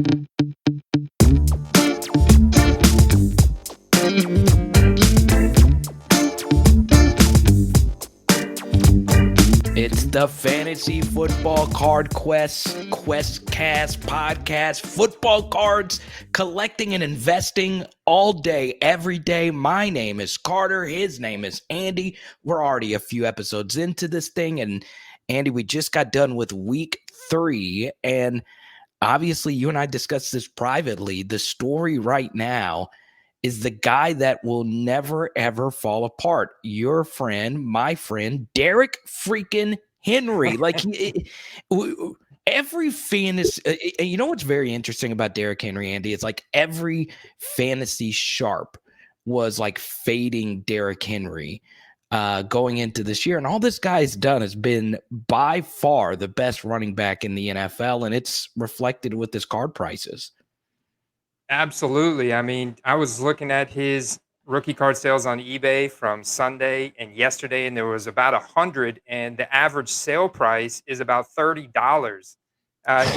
It's the Fantasy Football Card QuestCast podcast. Football cards, collecting and investing all day, every day. My name is Carter. His name is Andy. We're already a few episodes into this thing. And Andy, we just got done with week 3. And obviously, you and I discussed this privately. The story right now is the guy that will never, ever fall apart. Your friend, my friend, Derek freaking Henry. Every fantasy, you know what's very interesting about Derek Henry, Andy? It's like every fantasy sharp was like fading Derek Henry going into this year. And all this guy's done has been by far the best running back in the NFL, and it's reflected with his card prices. Absolutely. I mean, I was looking at his rookie card sales on eBay from Sunday and yesterday, and there was about 100, and the average sale price is about $30.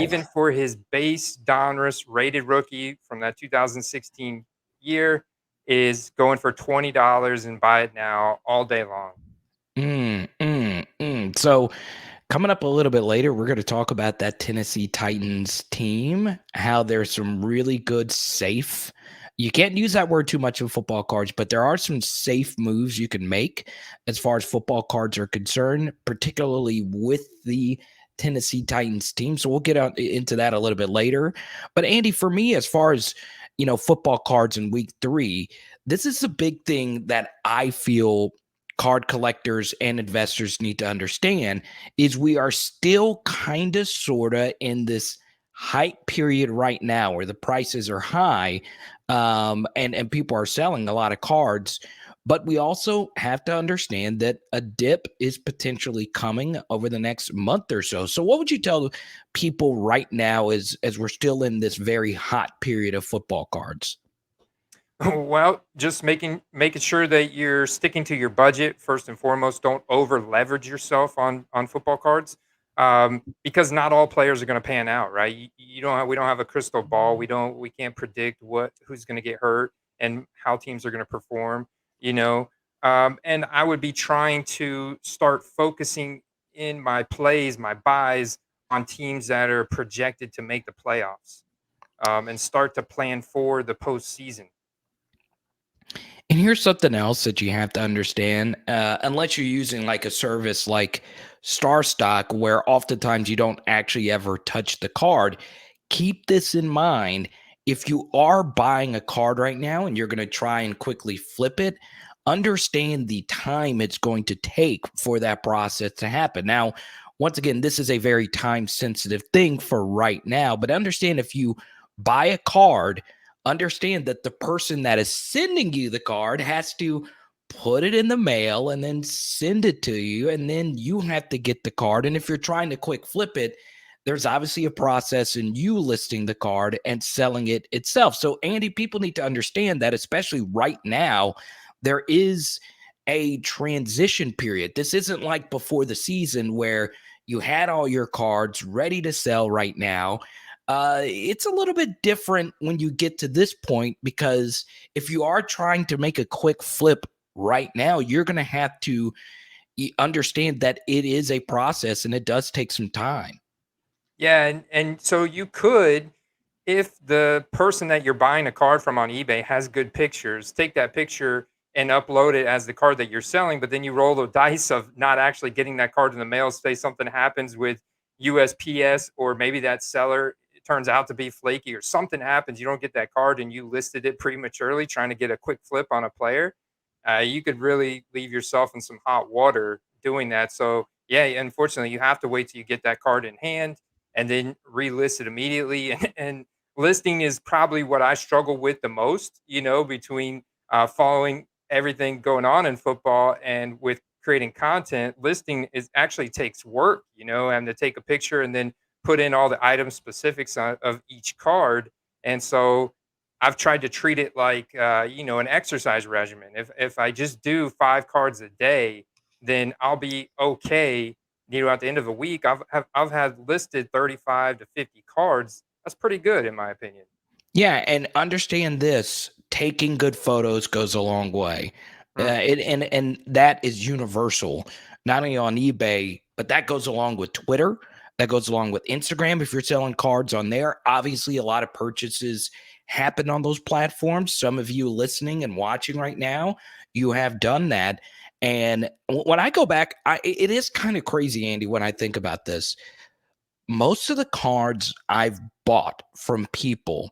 Even for his base Donruss rated rookie from that 2016 year is going for $20 and buy it now all day long. So coming up a little bit later, we're going to talk about that Tennessee Titans team, how there's some really good safe. You can't use that word too much in football cards, but there are some safe moves you can make as far as football cards are concerned, particularly with the Tennessee Titans team. So we'll get out into that a little bit later. But Andy, for me, as far as, football cards in week 3, this is a big thing that I feel card collectors and investors need to understand is we are still kind of sort of in this hype period right now where the prices are high, and people are selling a lot of cards. But we also have to understand that a dip is potentially coming over the next month or so. So what would you tell people right now as we're still in this very hot period of football cards? Well, just making sure that you're sticking to your budget first and foremost. Don't over leverage yourself on football cards, because not all players are going to pan out, right? We don't have a crystal ball. We can't predict who's going to get hurt and how teams are going to perform. You know, and I would be trying to start focusing in my plays, my buys on teams that are projected to make the playoffs, and start to plan for the postseason. And here's something else that you have to understand. Unless you're using like a service like Star Stock, where oftentimes you don't actually ever touch the card, keep this in mind. If you are buying a card right now and you're going to try and quickly flip it, understand the time it's going to take for that process to happen. Now, once again, this is a very time sensitive thing for right now, but understand if you buy a card, understand that the person that is sending you the card has to put it in the mail and then send it to you, and then you have to get the card. And if you're trying to quick flip it, there's obviously a process in you listing the card and selling it itself. So Andy, people need to understand that, especially right now, there is a transition period. This isn't like before the season where you had all your cards ready to sell right now. It's a little bit different when you get to this point, because if you are trying to make a quick flip right now, you're going to have to understand that it is a process and it does take some time. Yeah, and so you could, if the person that you're buying a card from on eBay has good pictures, take that picture and upload it as the card that you're selling, but then you roll the dice of not actually getting that card in the mail. Say something happens with USPS, or maybe that seller, it turns out to be flaky, or something happens, you don't get that card and you listed it prematurely trying to get a quick flip on a player. You could really leave yourself in some hot water doing that. So yeah, unfortunately, you have to wait till you get that card in hand and then relist it immediately. And listing is probably what I struggle with the most, between following everything going on in football and with creating content. Listing is actually takes work, and to take a picture and then put in all the item specifics of each card. And so I've tried to treat it like, an exercise regimen. If I just do 5 cards a day, then I'll be okay. At the end of the week, I've had listed 35 to 50 cards That's pretty good in my opinion. Yeah, and understand this: taking good photos goes a long way, Mm, and that is universal, not only on eBay, but that goes along with Twitter. That goes along with Instagram. If you're selling cards on there, obviously a lot of purchases happen on those platforms. Some of you listening and watching right now, you have done that. And when I go back, it is kind of crazy, Andy, when I think about this. Most of the cards I've bought from people,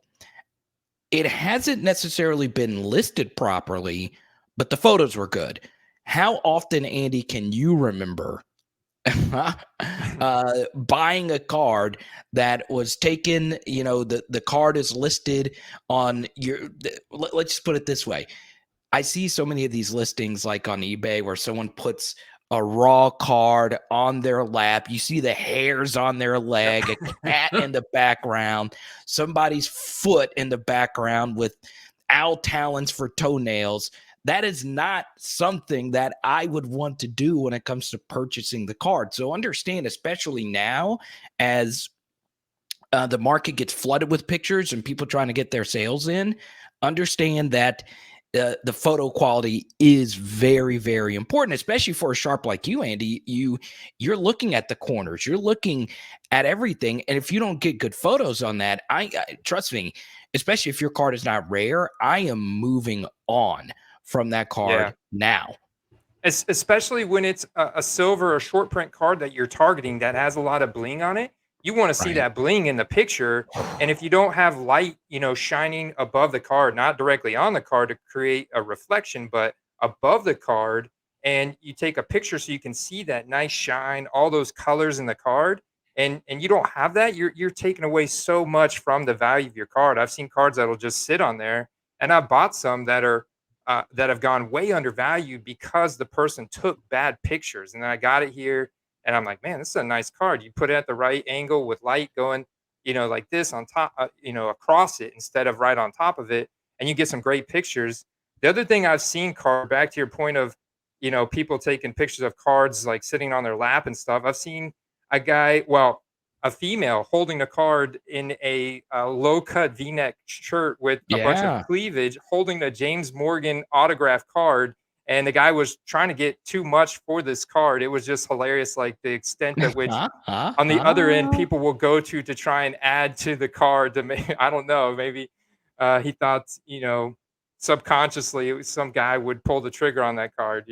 it hasn't necessarily been listed properly, but the photos were good. How often, Andy, can you remember buying a card that was taken? The card is listed on let's just put it this way. I see so many of these listings like on eBay where someone puts a raw card on their lap. You see the hairs on their leg, a cat in the background, somebody's foot in the background with owl talons for toenails. That is not something that I would want to do when it comes to purchasing the card. So understand, especially now, as the market gets flooded with pictures and people trying to get their sales in, understand that the photo quality is very, very important, especially for a sharp like you, Andy. You're looking at the corners, you're looking at everything, and if you don't get good photos on that, I trust me, especially if your card is not rare, I am moving on from that yeah. card now. Especially when it's a silver or short print card that you're targeting that has a lot of bling on it, you want to see Right. that bling in the picture. And if you don't have light, shining above the card, not directly on the card to create a reflection, but above the card, and you take a picture so you can see that nice shine, all those colors in the card, and you don't have that, you're taking away so much from the value of your card. I've seen cards that'll just sit on there, and I've bought some that have gone way undervalued because the person took bad pictures. And then I got it here, and I'm like, man, this is a nice card. You put it at the right angle with light going, like this on top, across it instead of right on top of it, and you get some great pictures. The other thing I've seen, Card, back to your point of, people taking pictures of cards like sitting on their lap and stuff. I've seen a guy, well, a female holding a card in a low cut V neck shirt with a bunch of Yeah. cleavage, holding a James Morgan autograph card. And the guy was trying to get too much for this card. It was just hilarious, like the extent at which on the other end people will go to try and add to the card to make, I don't know, maybe he thought, subconsciously some guy would pull the trigger on that card.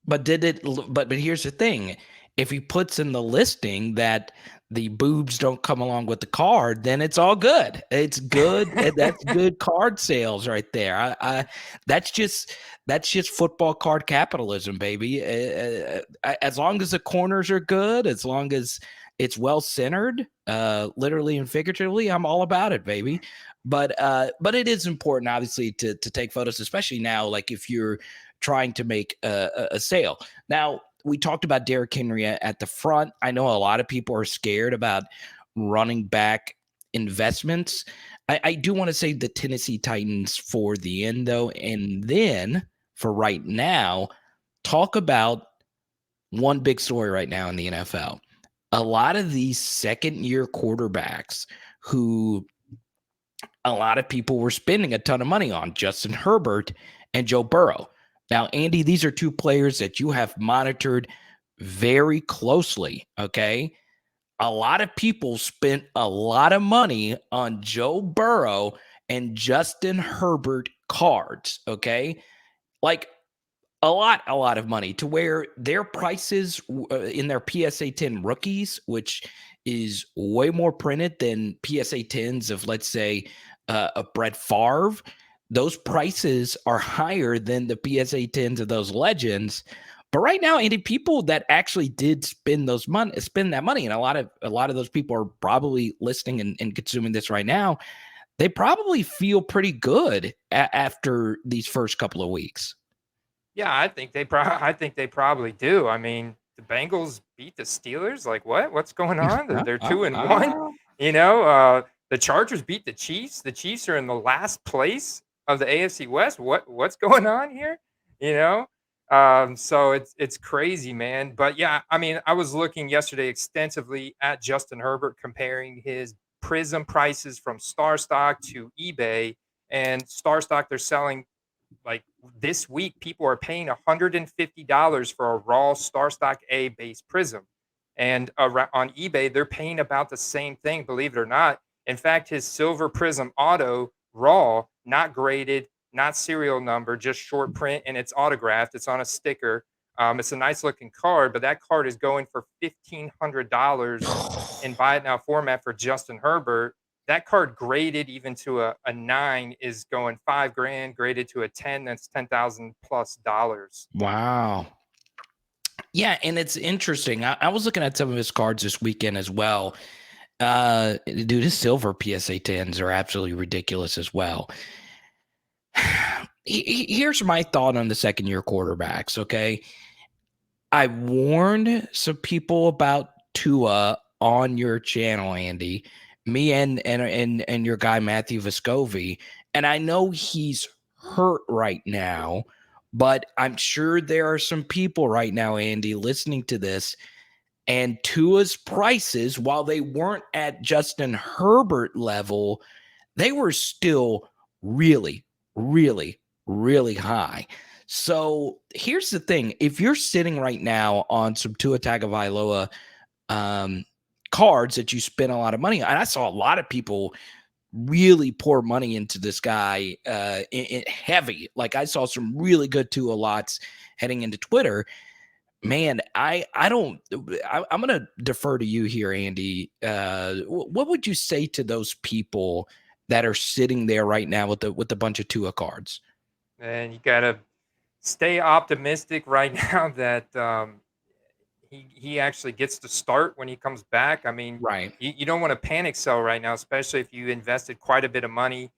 But did it but here's the thing, if he puts in the listing that the boobs don't come along with the card, then it's all good. It's good, and that's good card sales right there. That's just football card capitalism, baby. As long as the corners are good, as long as it's well centered, literally and figuratively, I'm all about it, baby. But it is important, obviously, to take photos, especially now, like if you're trying to make a sale. Now, we talked about Derrick Henry at the front. I know a lot of people are scared about running back investments. I do want to save the Tennessee Titans for the end, though. And then for right now, talk about one big story right now in the NFL. A lot of these second year quarterbacks who a lot of people were spending a ton of money on, Justin Herbert and Joe Burrow. Now, Andy, these are two players that you have monitored very closely. Okay. A lot of people spent a lot of money on Joe Burrow and Justin Herbert cards. Okay. Like a lot of money, to where their prices in their PSA 10 rookies, which is way more printed than PSA 10s of, let's say, a Brett Favre. Those prices are higher than the PSA 10s of those legends. But right now, Andy, people that actually did spend that money, and a lot of those people are probably listening and consuming this right now. They probably feel pretty good after these first couple of weeks. Yeah, I think they probably do. I mean, the Bengals beat the Steelers. Like what? What's going on? They're 2-1. The Chargers beat the Chiefs. The Chiefs are in the last place of the AFC West. What's going on here? You know? So it's crazy, man. But yeah, I mean, I was looking yesterday extensively at Justin Herbert, comparing his Prism prices from Star Stock to eBay. And Star Stock, they're selling, like, this week, people are paying $150 for a raw Star Stock A base Prism. And on eBay, they're paying about the same thing, believe it or not. In fact, his Silver Prism Auto raw, not graded, not serial number, just short print, and it's autographed. It's on a sticker. It's a nice looking card, but that card is going for $1,500 in buy it now format for Justin Herbert. That card graded even to a 9 is going 5 grand. Graded to a 10, that's 10,000 plus dollars. Wow. Yeah, and it's interesting. I was looking at some of his cards this weekend as well. Dude, his silver PSA 10s are absolutely ridiculous as well. Here's my thought on the second year quarterbacks. Okay. I warned some people about Tua on your channel, Andy, me and your guy, Matthew Vescovi. And I know he's hurt right now, but I'm sure there are some people right now, Andy, listening to this. And Tua's prices, while they weren't at Justin Herbert level, they were still really, really, really high. So here's the thing. If you're sitting right now on some Tua Tagovailoa cards that you spent a lot of money on, and I saw a lot of people really pour money into this guy heavy. Like I saw some really good Tua lots heading into Twitter. Man, I'm gonna defer to you here, Andy. What would you say to those people that are sitting there right now with a bunch of Tua cards? And you got to stay optimistic right now that he actually gets to start when he comes back. I mean, Right. you don't want to panic sell right now, especially if you invested quite a bit of money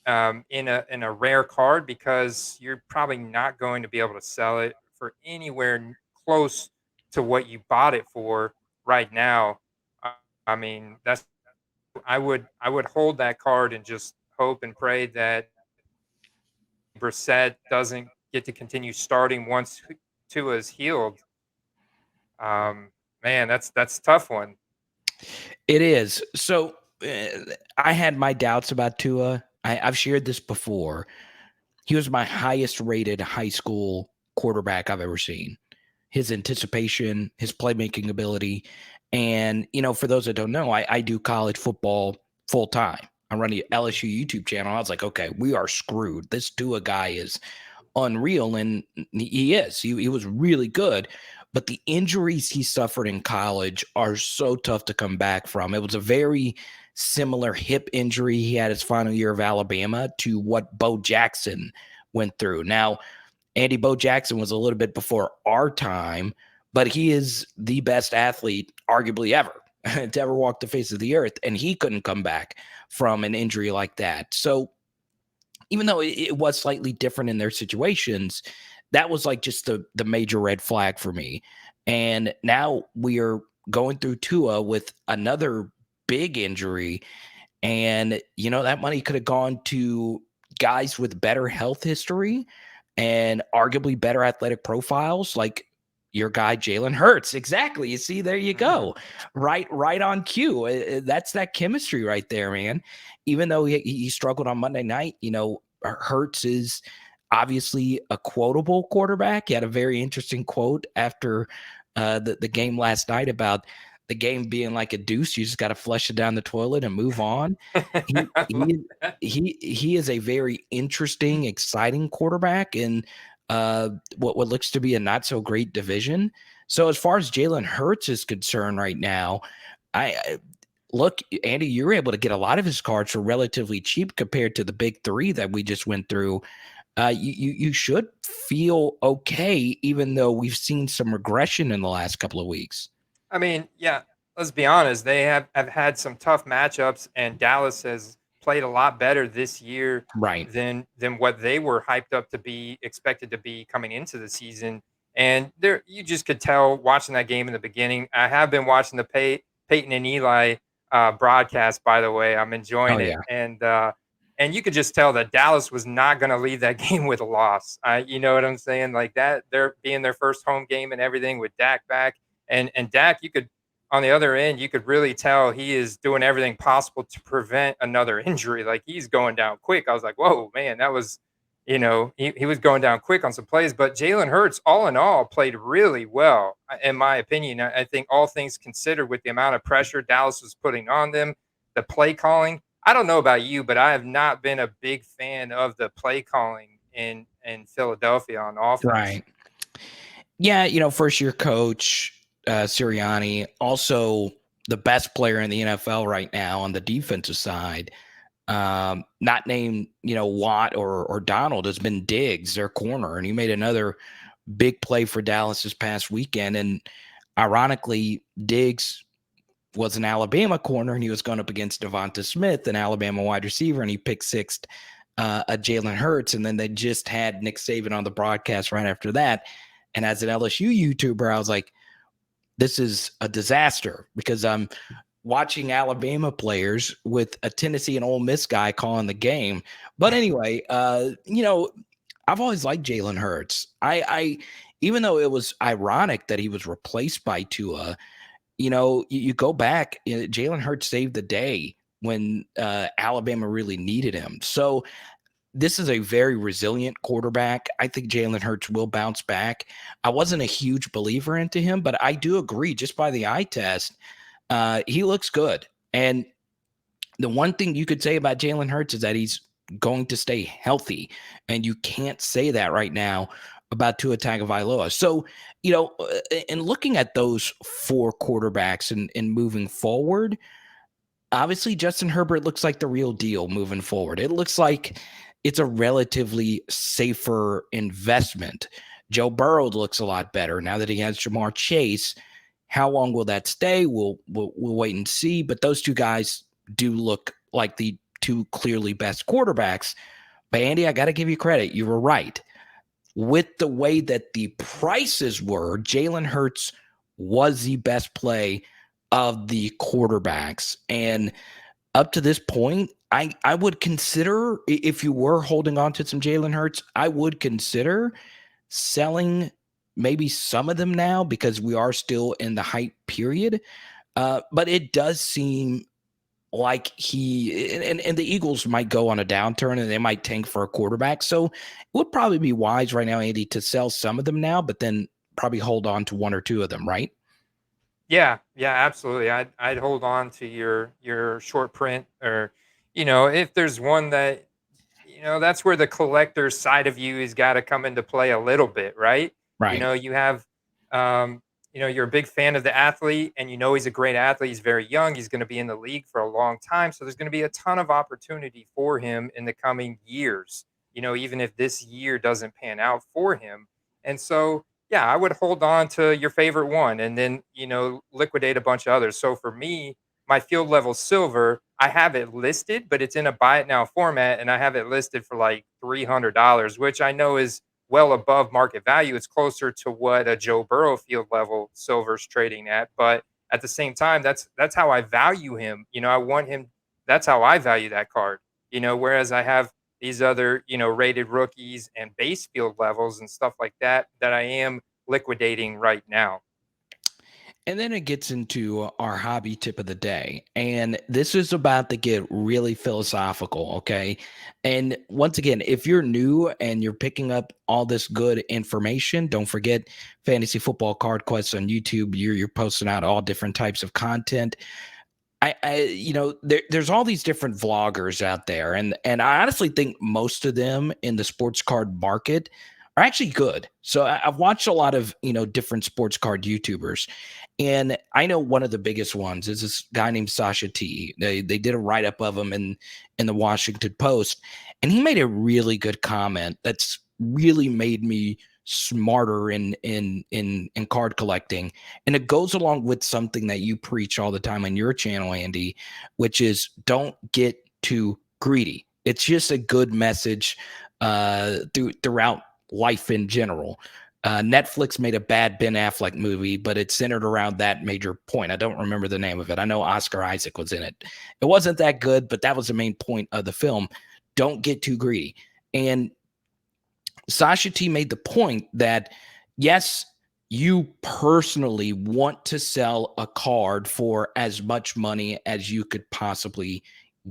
in a rare card, because you're probably not going to be able to sell it for anywhere close to what you bought it for right now. I I mean, that's I would hold that card and just hope and pray that Brissett doesn't get to continue starting once Tua is healed. Um, Man, that's a tough one. It is. So I had my doubts about Tua. I've shared this before. He was my highest rated high school quarterback I've ever seen. His anticipation, his playmaking ability. And, for those that don't know, I do college football full time. I run the LSU YouTube channel. I was like, okay, we are screwed. This Tua guy is unreal. And he is. He was really good. But the injuries he suffered in college are so tough to come back from. It was a very similar hip injury he had his final year of Alabama to what Bo Jackson went through. Now, Andy, Bo Jackson was a little bit before our time, but he is the best athlete, arguably ever, to ever walk the face of the earth. And he couldn't come back from an injury like that. So even though it was slightly different in their situations, that was like just the major red flag for me. And now we are going through Tua with another big injury. And, that money could have gone to guys with better health history and arguably better athletic profiles, like your guy Jalen Hurts. Exactly. You see, there you Mhm. go. Right on cue. That's that chemistry right there, man. Even though he struggled on Monday night, Hurts is obviously a quotable quarterback. He had a very interesting quote after the game last night about the game being like a deuce. You just got to flush it down the toilet and move on. He I love he that. he is a very interesting, exciting quarterback in what looks to be a not so great division. So as far as Jalen Hurts is concerned right now, I look, Andy, you're able to get a lot of his cards for relatively cheap compared to the big three that we just went through. You should feel okay, even though we've seen some regression in the last couple of weeks. I mean, yeah, let's be honest. They have had some tough matchups, and Dallas has played a lot better this year Right. than what they were hyped up to be, expected to be coming into the season. And there, you just could tell watching that game in the beginning. I have been watching the Peyton and Eli broadcast. By the way, I'm Oh enjoying it, yeah. and you could just tell that Dallas was not going to leave that game with a loss. You know what I'm saying? Like that, they're being their first home game and everything with Dak back, and Dak, you could on the other end, you could really tell he is doing everything possible to prevent another injury. Like he's going down quick. I was like, whoa, man, that was, he was going down quick on some plays. But Jalen Hurts, all in all, played really well, in my opinion. I think all things considered, with the amount of pressure Dallas was putting on them, the play calling. I don't know about you, but I have not been a big fan of the play calling in Philadelphia on offense. Right. Yeah, first year coach Sirianni, also the best player in the NFL right now on the defensive side. Not named, Watt or Donald, has been Diggs, their corner, and he made another big play for Dallas this past weekend. And ironically, Diggs was an Alabama corner, and he was going up against Devonta Smith, an Alabama wide receiver, and he picked six a Jalen Hurts. And then they just had Nick Saban on the broadcast right after that. And as an LSU YouTuber, I was like, this is a disaster, because I'm watching Alabama players with a Tennessee and Ole Miss guy calling the game. But anyway, I've always liked Jalen Hurts. I even though it was ironic that he was replaced by Tua, you go back, Jalen Hurts saved the day when Alabama really needed him. So this is a very resilient quarterback. I think Jalen Hurts will bounce back. I wasn't a huge believer into him, but I do agree, just by the eye test, he looks good. And the one thing you could say about Jalen Hurts is that he's going to stay healthy. And you can't say that right now about Tua Tagovailoa. So, in looking at those four quarterbacks and moving forward, obviously Justin Herbert looks like the real deal moving forward. It looks like it's a relatively safer investment. Joe Burrow looks a lot better now that he has Jamar Chase. How long will that stay? We'll wait and see. But those two guys do look like the two clearly best quarterbacks. But Andy, I got to give you credit. You were right. With the way that the prices were, Jalen Hurts was the best play of the quarterbacks. And up to this point, I would consider, if you were holding on to some Jalen Hurts, I would consider selling maybe some of them now, because we are still in the hype period. But it does seem like and the Eagles might go on a downturn and they might tank for a quarterback. So it would probably be wise right now, Andy, to sell some of them now, but then probably hold on to one or two of them, right? Yeah, yeah, absolutely. I'd hold on to your short print, or if there's one that, that's where the collector side of you has got to come into play a little bit, right? Right. You have, um, you're a big fan of the athlete, and he's a great athlete. He's very young. He's going to be in the league for a long time, so there's going to be a ton of opportunity for him in the coming years. Even if this year doesn't pan out for him, and so yeah, I would hold on to your favorite one, and then liquidate a bunch of others. So for me, my field level silver, I have it listed, but it's in a buy it now format, and I have it listed for like $300, which I know is well above market value. It's closer to what a Joe Burrow field level silver's trading at, but at the same time, that's how I value him. I want him. That's how I value that card. Whereas I have these other rated rookies and base field levels and stuff like that I am liquidating right now. And then it gets into our hobby tip of the day. And this is about to get really philosophical, okay? And once again, if you're new and you're picking up all this good information, don't forget Fantasy Football Card Quest on YouTube. You're posting out all different types of content. There's all these different vloggers out there, and I honestly think most of them in the sports card market are actually good. So I've watched a lot of different sports card YouTubers, and I know one of the biggest ones is this guy named Sasha T. They did a write up of him in the Washington Post, and he made a really good comment that's really made me smarter in card collecting. And it goes along with something that you preach all the time on your channel, Andy, which is don't get too greedy. It's just a good message throughout life in general. Netflix made a bad Ben Affleck movie, but it's centered around that major point. I don't remember the name of it. I know Oscar Isaac was in it. It wasn't that good, but that was the main point of the film. Don't get too greedy. And Sasha T made the point that, yes, you personally want to sell a card for as much money as you could possibly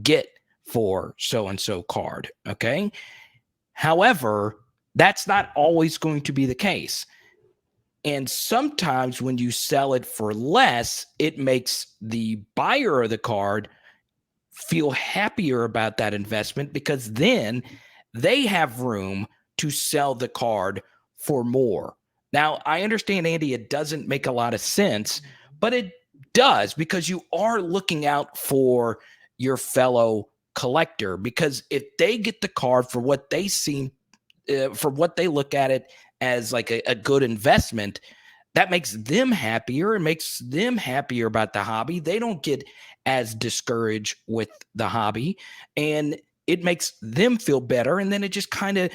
get for so and so card. Okay. However, that's not always going to be the case. And sometimes when you sell it for less, it makes the buyer of the card feel happier about that investment because then they have room to sell the card for more. Now, I understand, Andy, it doesn't make a lot of sense, but it does because you are looking out for your fellow collector. Because if they get the card for what they seem, for what they look at it as like a good investment, that makes them happier. It makes them happier about the hobby. They don't get as discouraged with the hobby, and it makes them feel better. And then it just kind of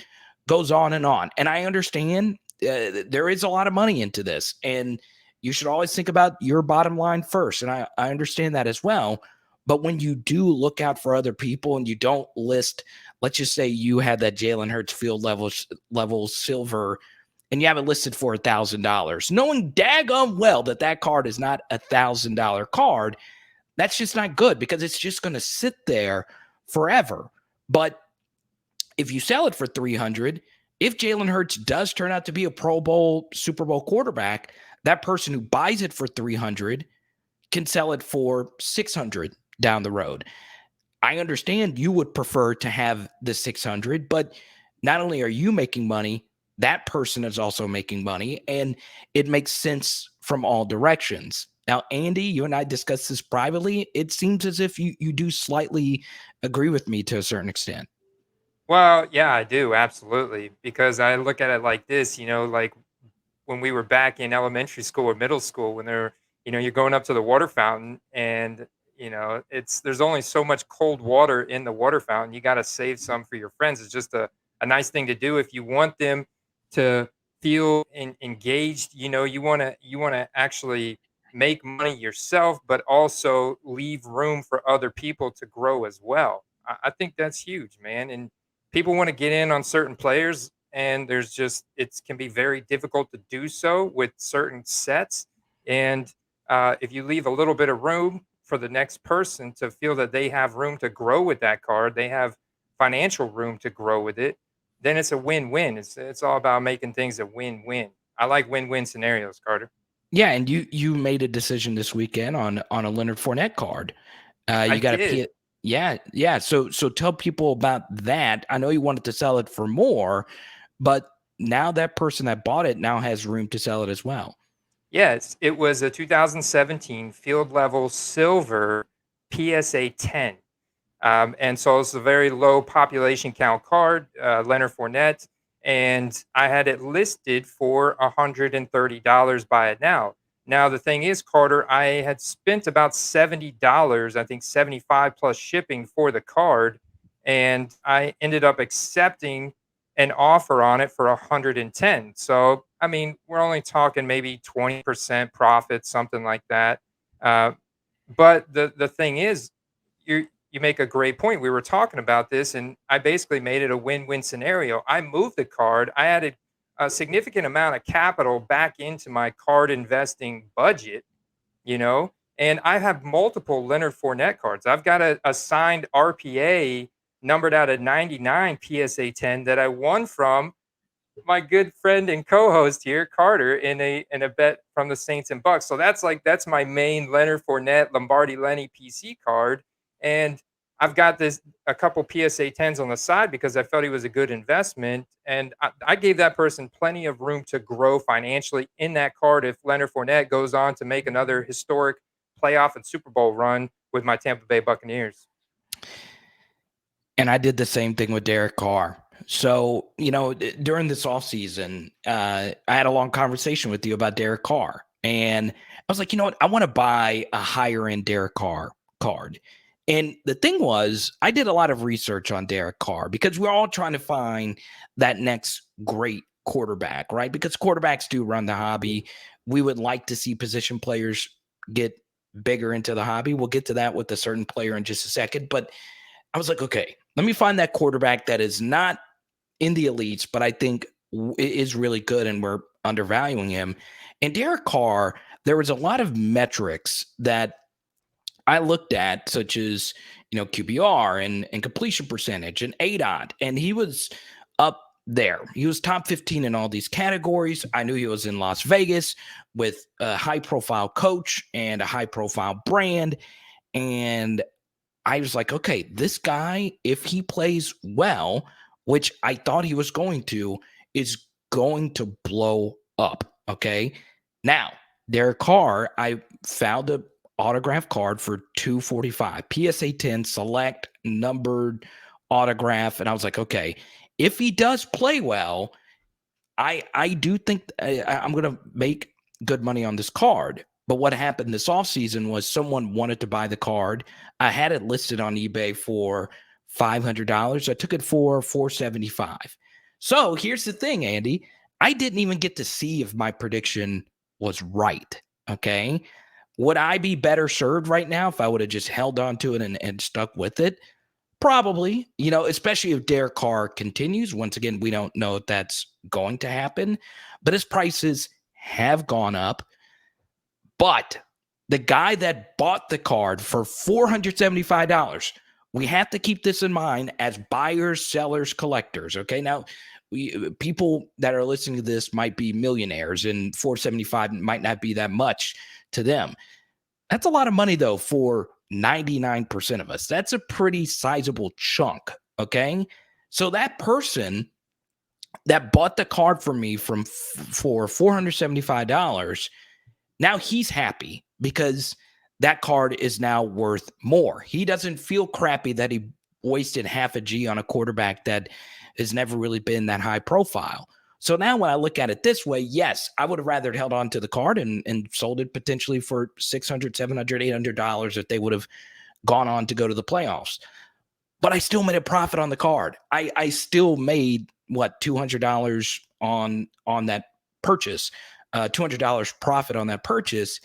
goes on and on. And I understand there is a lot of money into this, and you should always think about your bottom line first. And I understand that as well. But when you do look out for other people and you don't list, let's just say you had that Jalen Hurts field level silver and you have it listed for $1,000, knowing daggone well that that card is not $1,000 card, that's just not good because it's just going to sit there forever. But if you sell it for 300, if Jalen Hurts does turn out to be a Pro Bowl, Super Bowl quarterback, that person who buys it for 300 can sell it for 600 down the road. I understand you would prefer to have the 600, but not only are you making money, that person is also making money, and it makes sense from all directions. Now, Andy, you and I discussed this privately. It seems as if you do slightly agree with me to a certain extent. Well, yeah, I do, absolutely, because I look at it like this, like when we were back in elementary school or middle school, when they're, you're going up to the water fountain and, there's only so much cold water in the water fountain. You got to save some for your friends. It's just a nice thing to do if you want them to feel engaged. You want to actually make money yourself, but also leave room for other people to grow as well. I think that's huge, man. And people want to get in on certain players, and there's just it can be very difficult to do so with certain sets. And if you leave a little bit of room for the next person to feel that they have room to grow with that card, they have financial room to grow with it, then it's a win-win. It's all about making things a win-win. I like win-win scenarios, Carter. Yeah, and you made a decision this weekend on a Leonard Fournette card. I You got to did. pay it. Yeah, yeah. So tell people about that. I know you wanted to sell it for more, but now that person that bought it now has room to sell it as well. Yes, it was a 2017 field level silver PSA 10. And so it's a very low population count card, Leonard Fournette, and I had it listed for $130 by it now. Now the thing is, Carter, I had spent about $70, I think 75 plus shipping for the card, and I ended up accepting an offer on it for 110. So I mean, we're only talking maybe 20% profit, something like that. Uh, but the thing is, you make a great point. We were talking about this, and I basically made it a win-win scenario. I moved the card. I added a significant amount of capital back into my card investing budget, and I have multiple Leonard Fournette cards. I've got a signed RPA numbered out at 99 PSA 10 that I won from my good friend and co-host here, Carter, in a bet from the Saints and Bucks. So that's my main Leonard Fournette Lombardi Lenny PC card, and I've got this a couple PSA 10s on the side because I felt he was a good investment, and I gave that person plenty of room to grow financially in that card if Leonard Fournette goes on to make another historic playoff and Super Bowl run with my Tampa Bay Buccaneers. And I did the same thing with Derek Carr. So, during this offseason, I had a long conversation with you about Derek Carr. And I was like, you know what? I want to buy a higher end Derek Carr card. And the thing was, I did a lot of research on Derek Carr because we're all trying to find that next great quarterback, right? Because quarterbacks do run the hobby. We would like to see position players get bigger into the hobby. We'll get to that with a certain player in just a second. But I was like, okay, let me find that quarterback that is not in the elites, but I think is really good and where undervaluing him. And Derek Carr, there was a lot of metrics that I looked at, such as QBR and completion percentage and ADOT, and he was up there. He was top 15 in all these categories. I knew he was in Las Vegas with a high profile coach and a high profile brand, and I was like, okay, this guy, if he plays well, which I thought he was going to, is going to blow up. Okay. Now, Derek Carr, I found a autograph card for 245, PSA 10 select numbered autograph. And I was like, okay, if he does play well, I do think I'm going to make good money on this card. But what happened this offseason was someone wanted to buy the card. I had it listed on eBay for $500. I took it for $475. So here's the thing, Andy. I didn't even get to see if my prediction was right. Okay. Would I be better served right now if I would have just held on to it and stuck with it? Probably, especially if Derek Carr continues. Once again, we don't know if that's going to happen, but his prices have gone up. But the guy that bought the card for $475, we have to keep this in mind as buyers, sellers, collectors. Okay. Now, people that are listening to this might be millionaires, and 475 might not be that much to them. That's a lot of money, though, for 99% of us. That's a pretty sizable chunk. Okay. So that person that bought the card for me for $475, now he's happy because that card is now worth more. He doesn't feel crappy that he wasted half a G on a quarterback that has never really been that high profile. So now when I look at it this way, yes, I would have rather held on to the card and sold it potentially for $600, $700, $800 if they would have gone on to go to the playoffs. But I still made a profit on the card. I still made $200 on that purchase, $200 profit on that purchase,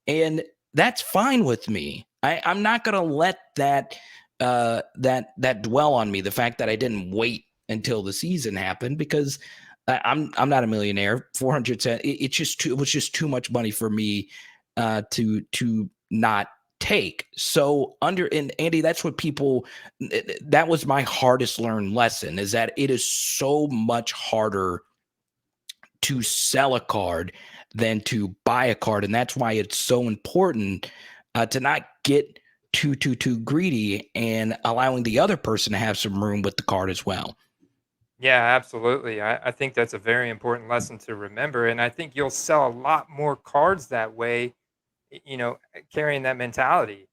and that's fine with me. I'm not going to let that dwell on me. The fact that I didn't wait until the season happened, because I'm not a millionaire. 400 cents. It was just too much money for me to not take. So and Andy, that's what that was my hardest learned lesson, is that it is so much harder to sell a card than to buy a card. And that's why it's so important to not get too greedy and allowing the other person to have some room with the card as well. Yeah, absolutely. I think that's a very important lesson to remember. And I think you'll sell a lot more cards that way, carrying that mentality,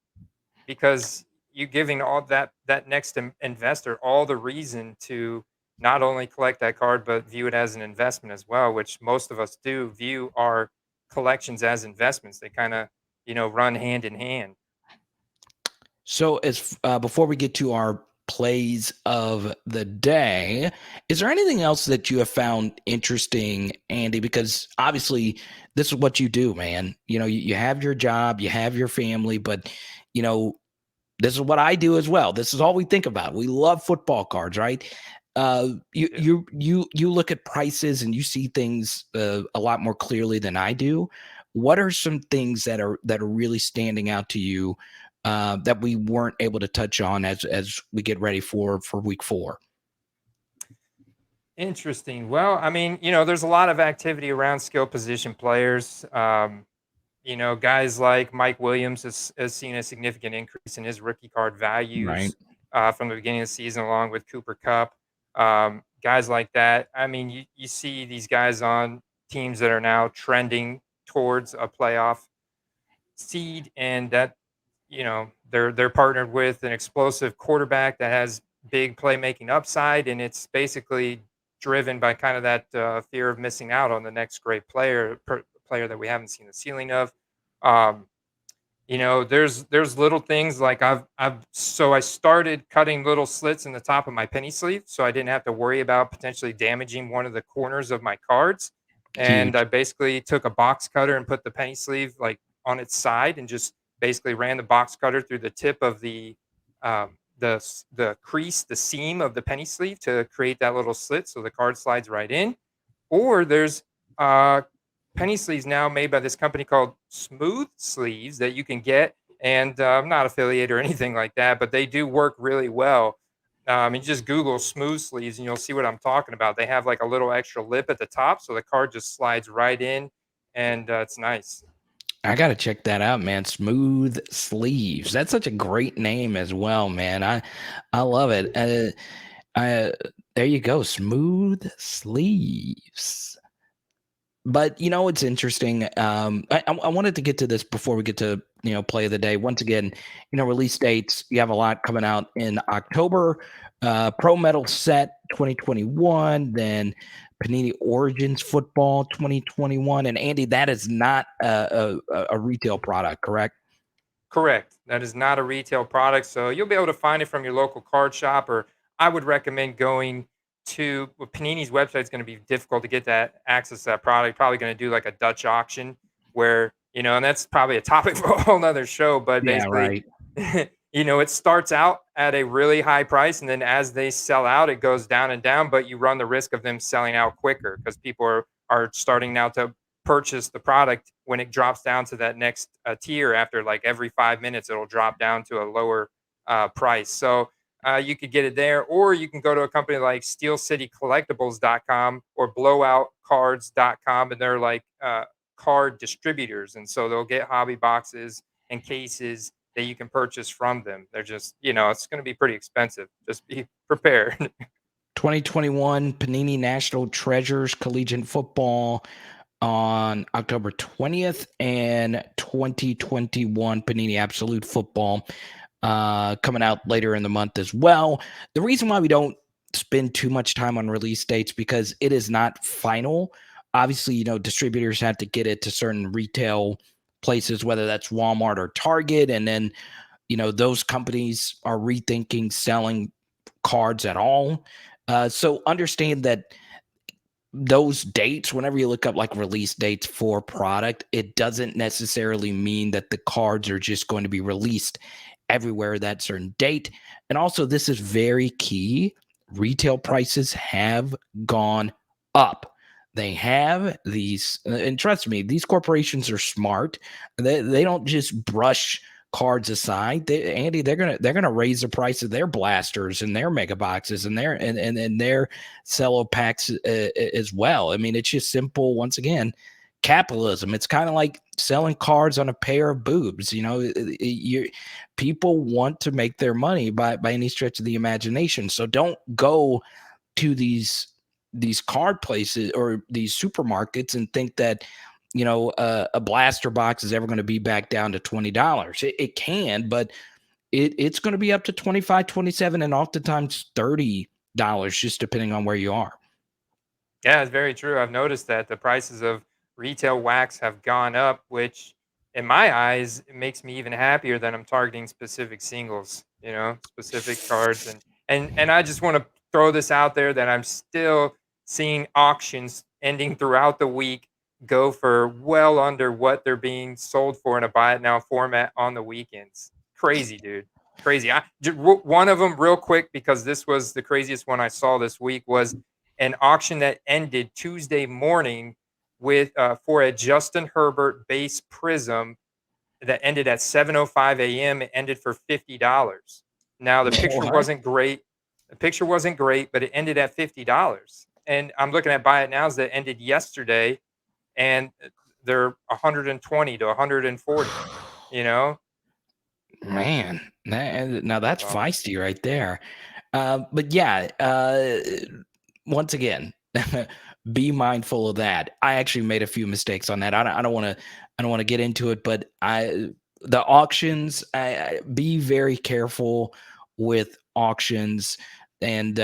because you're giving all that next investor all the reason to not only collect that card but view it as an investment as well, which most of us do view our collections as investments. They kind of run hand in hand. So as before we get to our plays of the day, is there anything else that you have found interesting, Andy? Because obviously this is what you do, man. You have your job, you have your family, but this is what I do as well. This is all we think about. We love football cards, right? You Yeah. you look at prices and you see things a lot more clearly than I do. What are some things that are really standing out to you that we weren't able to touch on as we get ready for week 4? Interesting. Well, I mean, there's a lot of activity around skill position players. Guys like Mike Williams has seen a significant increase in his rookie card Right. values from the beginning of the season, along with Cooper Cup. Guys like that. I mean, you see these guys on teams that are now trending towards a playoff seed, and that they're partnered with an explosive quarterback that has big playmaking upside, and it's basically driven by kind of that fear of missing out on the next great player that we haven't seen the ceiling of. Um, there's little things like I started cutting little slits in the top of my penny sleeve, so I didn't have to worry about potentially damaging one of the corners of my cards. And I Huge. basically took a box cutter and put the penny sleeve like on its side, and just basically ran the box cutter through the tip of the crease, the seam of the penny sleeve to create that little slit, so the card slides right in. Or there's uh, penny sleeves now made by this company called Smooth Sleeves that you can get, and I'm not affiliated or anything like that, but they do work really well. You just Google smooth sleeves and you'll see what I'm talking about. They have like a little extra lip at the top, so the card just slides right in, and it's nice. I gotta check that out, man. Smooth Sleeves. That's such a great name as well, man. I love it. I There you go, Smooth Sleeves. But it's interesting. I wanted to get to this before we get to play of the day. Once again, release dates. You have a lot coming out in October. Pro Metal Set 2021, then Panini Origins Football 2021. And Andy, that is not a retail product, correct? Correct. That is not a retail product, so you'll be able to find it from your local card shop. Or I would recommend going to Panini's website. Is going to be difficult to get that access to that product. Probably going to do like a Dutch auction where and that's probably a topic for a whole nother show. But Yeah, basically, right. it starts out at a really high price, and then as they sell out, it goes down and down. But you run the risk of them selling out quicker because people are starting now to purchase the product when it drops down to that next tier. After like every 5 minutes, it'll drop down to a lower price. So you could get it there, or you can go to a company like steelcitycollectibles.com or blowoutcards.com, and they're like card distributors. And so they'll get hobby boxes and cases that you can purchase from them. They're just, it's going to be pretty expensive. Just be prepared. 2021 Panini National Treasures Collegiate Football on October 20th, and 2021 Panini Absolute Football coming out later in the month as well. The reason why we don't spend too much time on release dates because it is not final. Obviously, distributors have to get it to certain retail places, whether that's Walmart or Target, and then those companies are rethinking selling cards at all. So understand that those dates, whenever you look up like release dates for product, it doesn't necessarily mean that the cards are just going to be released everywhere that certain date. And also, this is very key. Retail prices have gone up. They have these, and trust me, these corporations are smart. They don't just brush cards aside. Andy, they're gonna raise the price of their blasters and their mega boxes and their cello packs as well. I mean, it's just simple. Once again, capitalism. It's kind of like selling cards on a pair of boobs. People want to make their money by any stretch of the imagination. So don't go to these card places or these supermarkets and think that a blaster box is ever going to be back down to $20. It can, but it's going to be up to 25, 27, and oftentimes $30, just depending on where you are. Yeah, it's very true. I've noticed that the prices of retail wax have gone up, which in my eyes, it makes me even happier that I'm targeting specific singles, specific cards. And I just want to throw this out there that I'm still seeing auctions ending throughout the week go for well under what they're being sold for in a buy it now format on the weekends. Crazy, dude. Crazy. One of them real quick, because this was the craziest one I saw this week, was an auction that ended Tuesday morning with for a Justin Herbert base prism that ended at 7:05 a.m. It ended for $50. Now the picture What? wasn't great. The picture wasn't great, but it ended at $50. And I'm looking at buy it nows that ended yesterday, and they're 120 to 140. You know, Man, now that's so feisty right there. But yeah, once again, be mindful of that. I actually made a few mistakes on that. I don't want to. I don't want to get into it, but the auctions. Be very careful with auctions, and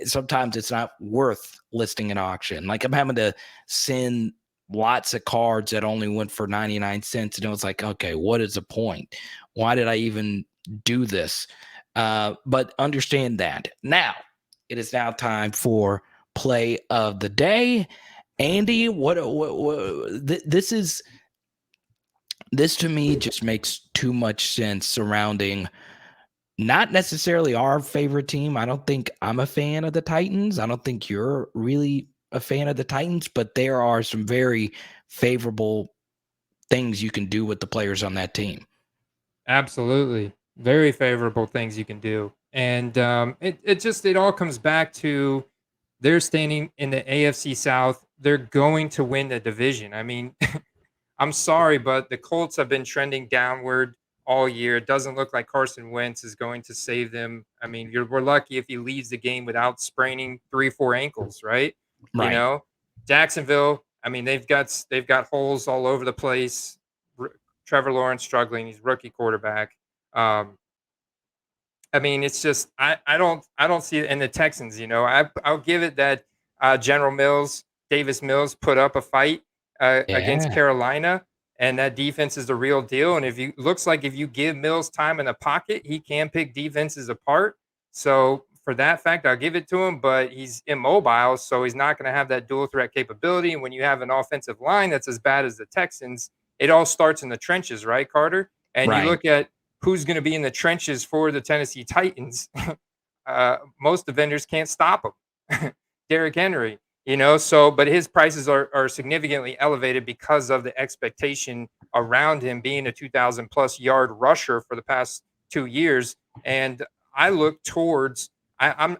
sometimes it's not worth listing an auction. Like I'm having to send lots of cards that only went for 99 cents, and it was like, okay, what is the point? Why did I even do this? But understand that. Now, it is now time for play of the day. Andy, this to me just makes too much sense surrounding not necessarily our favorite team. I don't think I'm a fan of the Titans. I don't think you're really a fan of the Titans, but there are some very favorable things you can do with the players on that team. Absolutely. Very favorable things you can do. And it all comes back to they're standing in the AFC South. They're going to win the division. I mean, I'm sorry, but the Colts have been trending downward all year. It doesn't look like Carson Wentz is going to save them. I mean, we're lucky if he leaves the game without spraining 3, 4 ankles, right? You Right. know, Jacksonville. I mean, they've got holes all over the place. R- Trevor Lawrence struggling. He's rookie quarterback. Um, I mean, it's just I don't see it in the Texans. I'll give it that General Mills, Davis Mills put up a fight against Yeah. Carolina, and that defense is the real deal. And if you give Mills time in the pocket, he can pick defenses apart. So for that fact, I'll give it to him. But he's immobile, so he's not going to have that dual threat capability. And when you have an offensive line that's as bad as the Texans, it all starts in the trenches, right, Carter? And you Right. look at who's going to be in the trenches for the Tennessee Titans. Most defenders can't stop him. Derrick Henry, but his prices are significantly elevated because of the expectation around him being a 2,000 plus yard rusher for the past 2 years. And I look towards, I'm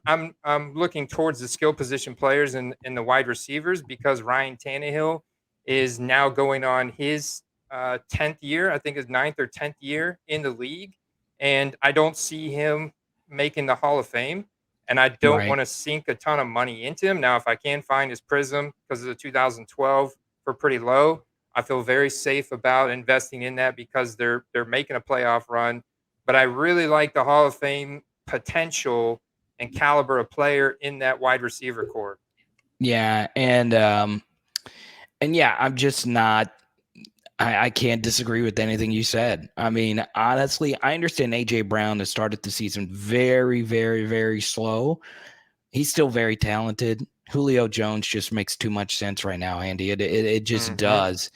looking towards the skill position players and the wide receivers because Ryan Tannehill is now going on his 10th year, I think his ninth or 10th year in the league. And I don't see him making the Hall of Fame. And I don't Right. want to sink a ton of money into him. Now, if I can find his Prism because of the 2012 for pretty low, I feel very safe about investing in that because they're making a playoff run. But I really like the Hall of Fame potential and caliber of player in that wide receiver core. Yeah. And yeah, I'm just not. I can't disagree with anything you said. I mean, honestly, I understand AJ Brown has started the season very, very, very slow. He's still very talented. Julio Jones just makes too much sense right now, Andy. It just Hmm. does.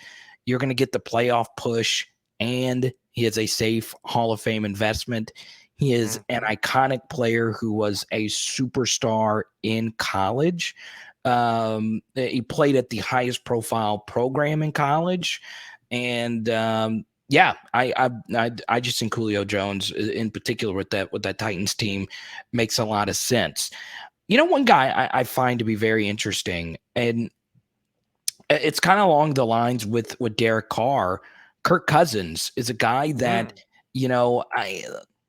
You're going to get the playoff push, and he is a safe Hall of Fame investment. He is an Hmm. iconic player who was a superstar in college. He played at the highest profile program in college, and yeah, I just think Julio Jones in particular with that Titans team makes a lot of sense. One guy I find to be very interesting, and it's kind of along the lines with Derek Carr. Kirk Cousins is a guy that Hmm. I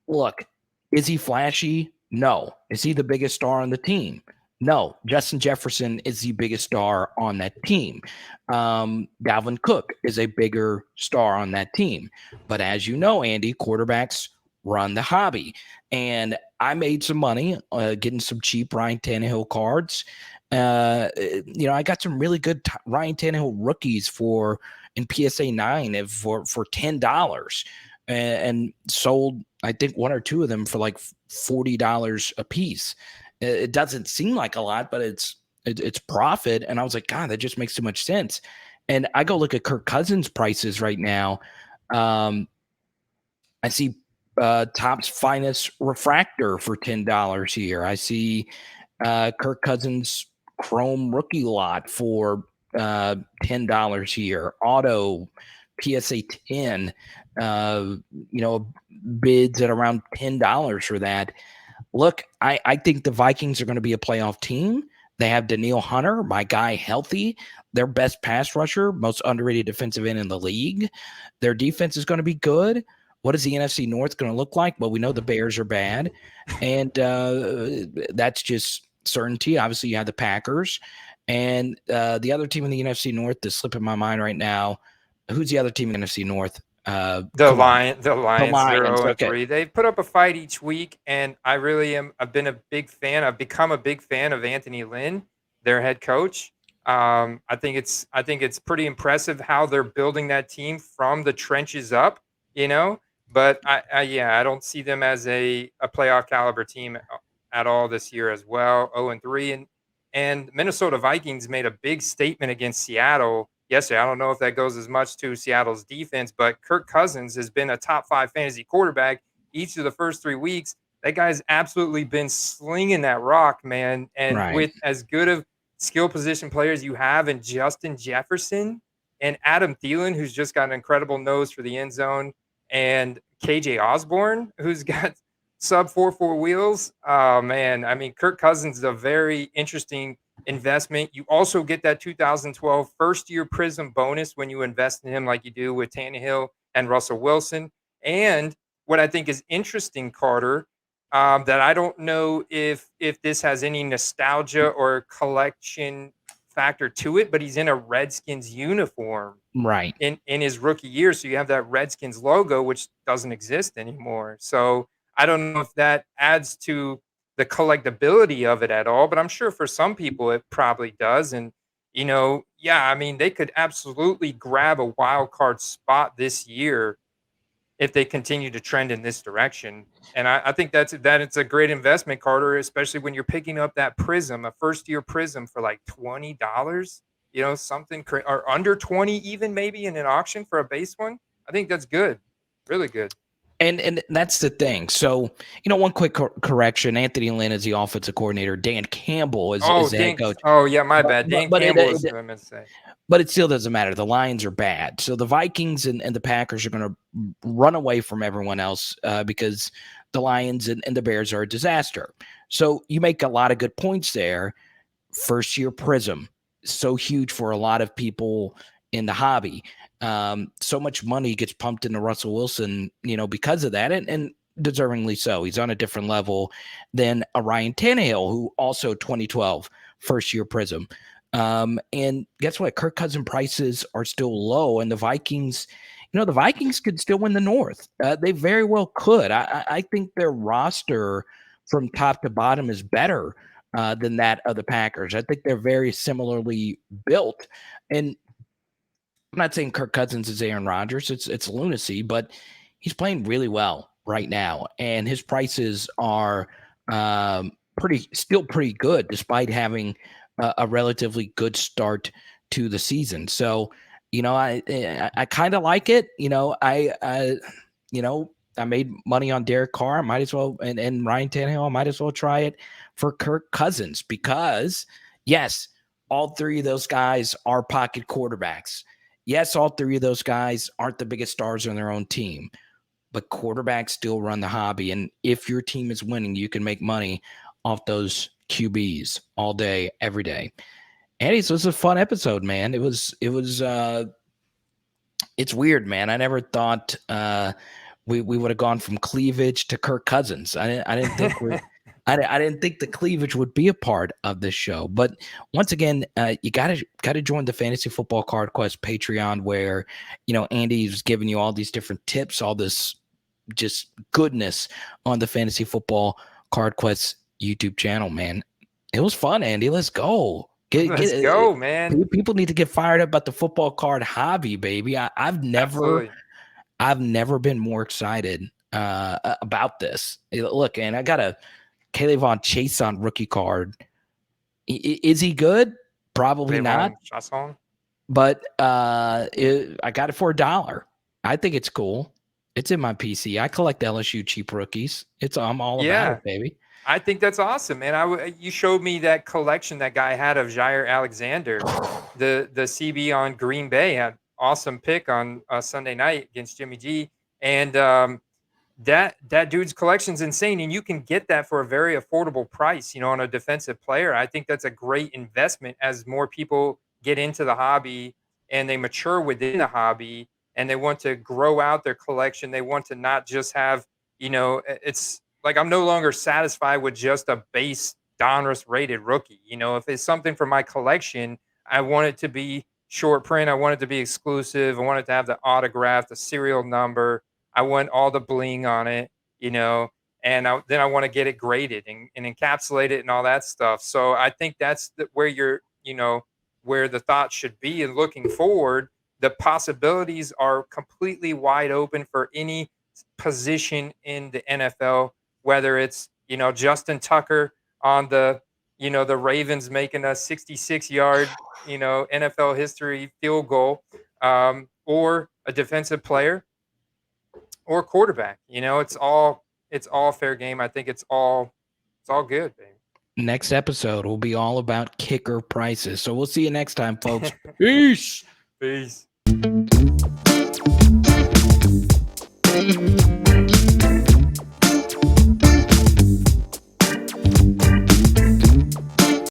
look. Is he flashy? No. Is he the biggest star on the team? No. Justin Jefferson is the biggest star on that team. Dalvin Cook is a bigger star on that team. But as you know, Andy, quarterbacks run the hobby, and I made some money getting some cheap Ryan Tannehill cards. I got some really good Ryan Tannehill rookies for in PSA 9 for $10, and sold I think one or two of them for like $40 a piece. It doesn't seem like a lot, but it's profit. And I was like, God, that just makes too much sense. And I go look at Kirk Cousins prices right now. Um, I see Topps Finest Refractor for $10 here. I see Kirk Cousins Chrome rookie lot for $10 here. Auto PSA 10, uh, bids at around $10 for that. Look, I think the Vikings are going to be a playoff team. They have Daniil Hunter, my guy, healthy. Their best pass rusher, most underrated defensive end in the league. Their defense is going to be good. What is the NFC North going to look like? Well, we know the Bears are bad, and that's just certainty. Obviously, you have the Packers, and the other team in the NFC North that's slipping my mind right now. Who's the other team in the NFC North? The Come on, Lion, the the Lions, they're Lions. 0 and Okay, 3. They've put up a fight each week, and I really am. I've been a big fan. I've become a big fan of Anthony Lynn, their head coach. I think it's pretty impressive how they're building that team from the trenches up. You know, but yeah, I don't see them as a playoff caliber team at all this year as well. 0 and 3, and Minnesota Vikings made a big statement against Seattle yesterday. I don't know if that goes as much to Seattle's defense, but Kirk Cousins has been a top 5 fantasy quarterback each of the first 3 weeks. That guy's absolutely been slinging that rock, man. And right. with as good of skill position players you have in Justin Jefferson and Adam Thielen, who's just got an incredible nose for the end zone, and KJ Osborne, who's got sub 4.4 wheels. Oh man, I mean, Kirk Cousins is a very interesting investment. You also get that 2012 first year Prism bonus when you invest in him, like you do with Tannehill and Russell Wilson. And what I think is interesting, Carter, that I don't know if this has any nostalgia or collection factor to it, but he's in a Redskins uniform Right. in his rookie year. So you have that Redskins logo, which doesn't exist anymore. So I don't know if that adds to the collectability of it at all, but I'm sure for some people it probably does. And yeah, I mean, they could absolutely grab a wild card spot this year if they continue to trend in this direction. And I think that it's a great investment, Carter, especially when you're picking up that prism, a first year prism for like $20, something or under 20, even maybe in an auction for a base one. I think that's good. Really good. And that's the thing. So, one quick correction: Anthony Lynn is the offensive coordinator. Dan Campbell is Oh, the head Dan. coach. Oh, yeah, my But bad. but Dan but it, Campbell is it who I meant to say. but it still doesn't matter. The Lions are bad. So the Vikings and the Packers are going to run away from everyone else because the Lions and the Bears are a disaster. So you make a lot of good points there. First year Prism, so huge for a lot of people in the hobby. So much money gets pumped into Russell Wilson, because of that, and deservingly so. He's on a different level than a Ryan Tannehill, who also 2012 first year Prism. And guess what? Kirk Cousins prices are still low, and the Vikings, the Vikings could still win the North. They very well could. I think their roster from top to bottom is better than that of the Packers. I think they're very similarly built. And I'm not saying Kirk Cousins is Aaron Rodgers. It's lunacy, but he's playing really well right now, and his prices are pretty good, despite having a relatively good start to the season. So, I kind of like it. I made money on Derek Carr. I might as well, and Ryan Tannehill. I might as well try it for Kirk Cousins because, yes, all three of those guys are pocket quarterbacks. Yes, all three of those guys aren't the biggest stars on their own team, but quarterbacks still run the hobby. And if your team is winning, you can make money off those QBs all day, every day. Andy, so it was a fun episode, man. It's weird, man. I never thought we would have gone from cleavage to Kirk Cousins. I didn't think I didn't think the cleavage would be a part of this show. But once again, you gotta join the Fantasy Football Card Quest Patreon, where Andy's giving you all these different tips, all this just goodness on the Fantasy Football Card Quest YouTube channel. Man, it was fun, Andy. Let's go. Let's go, man. People need to get fired up about the football card hobby, baby. I've Absolutely. never been more excited about this. Look, and I got a Caleb Chase on rookie card. Is he good? Probably not. Chasson. But I got it for $1. I think it's cool. It's in my PC. I collect LSU cheap rookies. I'm all about Yeah. it, baby. I think that's awesome, man. You showed me that collection that guy had of Jair Alexander, the CB on Green Bay. Had awesome pick on Sunday night against Jimmy G, and that dude's collection's insane, and you can get that for a very affordable price. On a defensive player, I think that's a great investment as more people get into the hobby and they mature within the hobby and they want to grow out their collection. They want to not just have, it's like I'm no longer satisfied with just a base Donruss rated rookie. If it's something for my collection, I want it to be short print. I want it to be exclusive. I want it to have the autograph, the serial number. I want all the bling on it, and then I want to get it graded and encapsulate it and all that stuff. So I think that's where where the thought should be. And looking forward, the possibilities are completely wide open for any position in the NFL, whether it's, Justin Tucker on the Ravens making a 66-yard, NFL history field goal, or a defensive player or quarterback. It's all fair game. I think it's all good, baby. Next episode will be all about kicker prices. So we'll see you next time, folks. Peace. Peace.